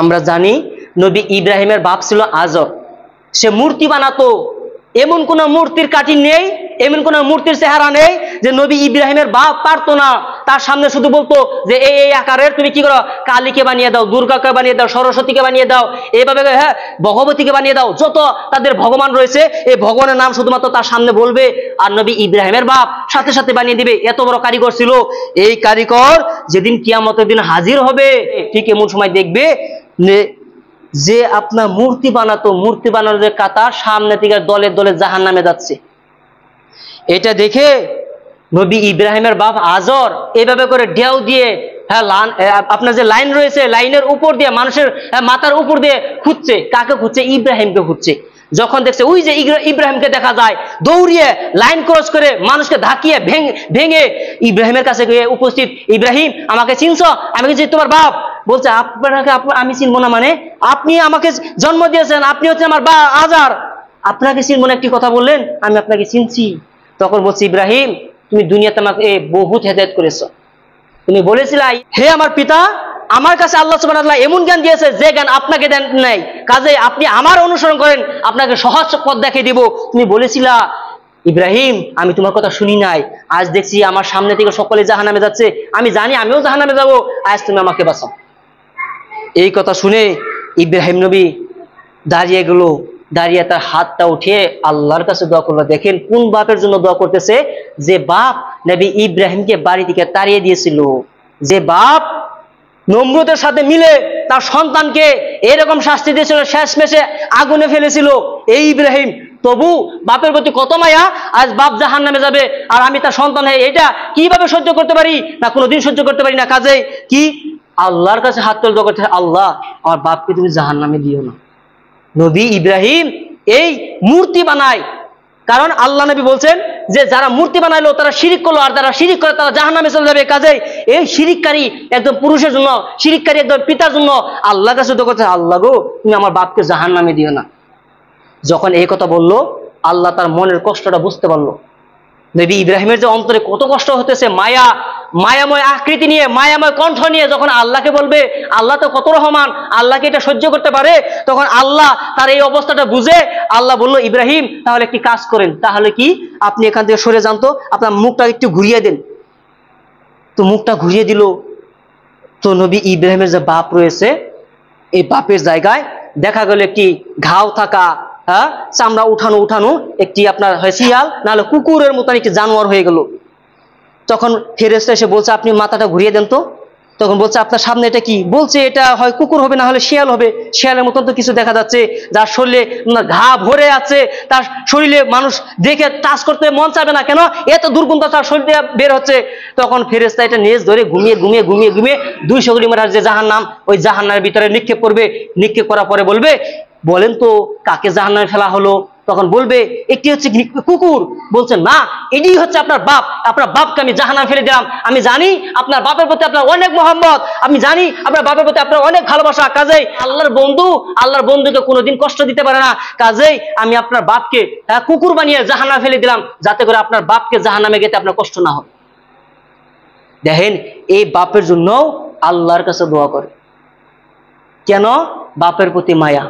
আমরা জানি নবী ইব্রাহিমের বাপ ছিল আজর। সে মূর্তি বানাতো, এমন কোন মূর্তির কাঠি নেই, এমন কোন মূর্তির চেহারা নেই যে নবী ইব্রাহিমের বাপ পারতো না। তার সামনে শুধু বলতো যে এই আকারের তুমি কি করো, কালীকে বানিয়ে দাও, দুর্গাকে বানিয়ে দাও, সরস্বতীকে বানিয়ে দাও, এইভাবে হ্যাঁ ভগবতীকে বানিয়ে দাও, যত তাদের ভগবান রয়েছে এই ভগবানের নাম শুধুমাত্র তার সামনে বলবে, আর নবী ইব্রাহিমের বাপ সাথে সাথে বানিয়ে দিবে। এত বড় কারিগর ছিল। এই কারিগর যেদিন কিয়ামতের দিন হাজির হবে, ঠিক এমন সময় দেখবে যে আপনার মূর্তি বানাতো, মূর্তি বানানোর কাতার সামনে থেকে দলে দলে জাহান্নামে যাচ্ছে। এটা দেখে নবী ইব্রাহিমের বাপ আজর এভাবে করে ঢেউ দিয়ে আপনার যে লাইন রয়েছে, লাইনের উপর দিয়ে মানুষের মাথার উপর দিয়ে খুঁজছে। কাকে খুঁজছে? ইব্রাহিমকে খুঁজছে। যখন দেখছে ওই যে ইব্রাহিমকে দেখা যায়, দৌড়িয়ে লাইন ক্রস করে মানুষকে ধাকিয়ে ভেঙে ইব্রাহিমের কাছে গিয়ে উপস্থিত, ইব্রাহিম আমাকে চিনছ? আমি কি তোমার বাপ? বলছে আপনাকে আমি চিনবো না মানে? আপনি আমাকে জন্ম দিয়েছেন, আপনি হচ্ছেন আমার বা আজার, আপনাকে চিনবো না একটি কথা বললেন? আমি আপনাকে চিনছি। তখন বলছি ইব্রাহিম তুমি দুনিয়াতে আমাকে বহুত হেদায়েত করেছো, তুমি বলেছিলে হে আমার পিতা, আমার কাছে আল্লাহ সুবহানাহু ওয়া তাআলা এমন জ্ঞান দিয়েছে যে জ্ঞান আপনাকে দেন নাই, কাজে আপনি আমার অনুসরণ করেন, আপনাকে সহজ পথ দেখিয়ে দিব। তুমি বলেছিলা ইব্রাহিম আমি তোমার কথা শুনি নাই, আজ দেখছি আমার সামনে থেকে সকলে জাহান্নামে যাচ্ছে, আমি জানি আমিও জাহান্নামে যাব, আজ তুমি আমাকে বাঁচাও। এই কথা শুনে ইব্রাহিম নবী দাঁড়িয়ে গেল, দাঁড়িয়ে তার হাতটা উঠিয়ে আল্লাহর কাছে দোয়া করলো। দেখেন কোন বাপের জন্য দোয়া করতেছে? যে বাপ নবী ইব্রাহিমকে বাড়ি থেকে তাড়িয়ে দিয়েছিল, যে বাপ নমরুদের সাথে মিলে তার সন্তানকে এরকম শাস্তি দিয়েছিল, শেষমেশে আগুনে ফেলেছিল। এই ইব্রাহিম তবু বাপের প্রতি কত মায়া, আজ বাপ জাহান্নামে যাবে আর আমি তার সন্তান হয়ে এটা কিভাবে সহ্য করতে পারি? না কোনোদিন সহ্য করতে পারি না। কাজে কি আল্লাহর কাছে হাত তুলে দোয়া করতে, আল্লাহ আমার বাপকে তুমি জাহান্নামে দিও না। নবী ইব্রাহিম এই মূর্তি বানায়, কারণ আল্লাহ নবী বলছেন যে যারা মূর্তি বানাইলো তারা শিরিক করলো, আর যারা শিরিক করে তারা জাহান্নামে চলে যাবে। কাজে এই শিরিককারী একদম পুরুষের জন্য, শিরিককারী একদম পিতার জন্য আল্লাহর কাছে দোয়া করছে, আল্লাহ গো তুমি আমার বাপকে জাহান্নামে দিও না। যখন এই কথা বললো আল্লাহ তার মনের কষ্টটা বুঝতে পারলো। নবী ইব্রাহিমের যে অন্তরে কত কষ্ট হতেছে, মায়াময় আকৃতি নিয়ে, মায়াময় কণ্ঠ নিয়ে যখন আল্লাহকে বলবে, আল্লাহ তো কত রহমান, আল্লাহকে এটা সহ্য করতে পারে। তখন আল্লাহ তার এই অবস্থাটা বুঝে আল্লাহ বলল ইব্রাহিম তাহলে একটি কাজ করেন, তাহলে কি আপনি এখান থেকে সরে যান তো, আপনার মুখটা একটু ঘুরিয়ে দেন। তো মুখটা ঘুরিয়ে দিল। তো নবী ইব্রাহিমের যে বাপ রয়েছে, এই বাপের জায়গায় দেখা গেল একটি ঘাও থাকা, চামড়া উঠানো একটি আপনার হয় শিয়াল, নাহলে কুকুরের মতন একটি জানোয়ার হয়ে গেল। তখন ফেরেশতা এসে বলছে আপনি মাথাটা ঘুরিয়ে দেন তো। তখন বলছে আপনার সামনে এটা কি? বলছে এটা হয় কুকুর হবে, না হলে শিয়াল হবে। শিয়ালের মতন তো কিছু দেখা যাচ্ছে, যার শরীরে ঘা ভরে আছে, তার শরীরে মানুষ দেখে টাচ করতে মন চাবে না, কেন এত দুর্গন্ধ তার শরীর দিয়ে বের হচ্ছে। তখন ফেরেশতা এটা নেজ ধরে ঘুমিয়ে 200 কিলোমিটার যে জাহান্নাম, ওই জাহান্নামের ভিতরে নিক্ষেপ করবে। নিক্ষেপ করার পরে বলবে বলেন তো কাকে জাহান্নামে ফেলা হলো? তখন বলবে এটি হচ্ছে কুকুর। বলছে না, এটি হচ্ছে আপনার বাপ, আপনার বাপকে আমি জাহান্নামে ফেলে দিলাম। আমি জানি আপনার বাপের প্রতি আপনার অনেক মহব্বত, আমি জানি আপনার বাপের প্রতি আপনার অনেক ভালোবাসা। কাজেই আল্লাহর বন্ধুকে কোনোদিন কষ্ট দিতে পারে না। কাজেই আমি আপনার বাপকে কুকুর বানিয়ে জাহান্নামে ফেলে দিলাম, যাতে করে আপনার বাপকে জাহান্নামে গেতে আপনার কষ্ট না হয়। দেখেন এই বাপের জন্য আল্লাহর কাছে দোয়া করে, কেন? বাপের প্রতি মায়া।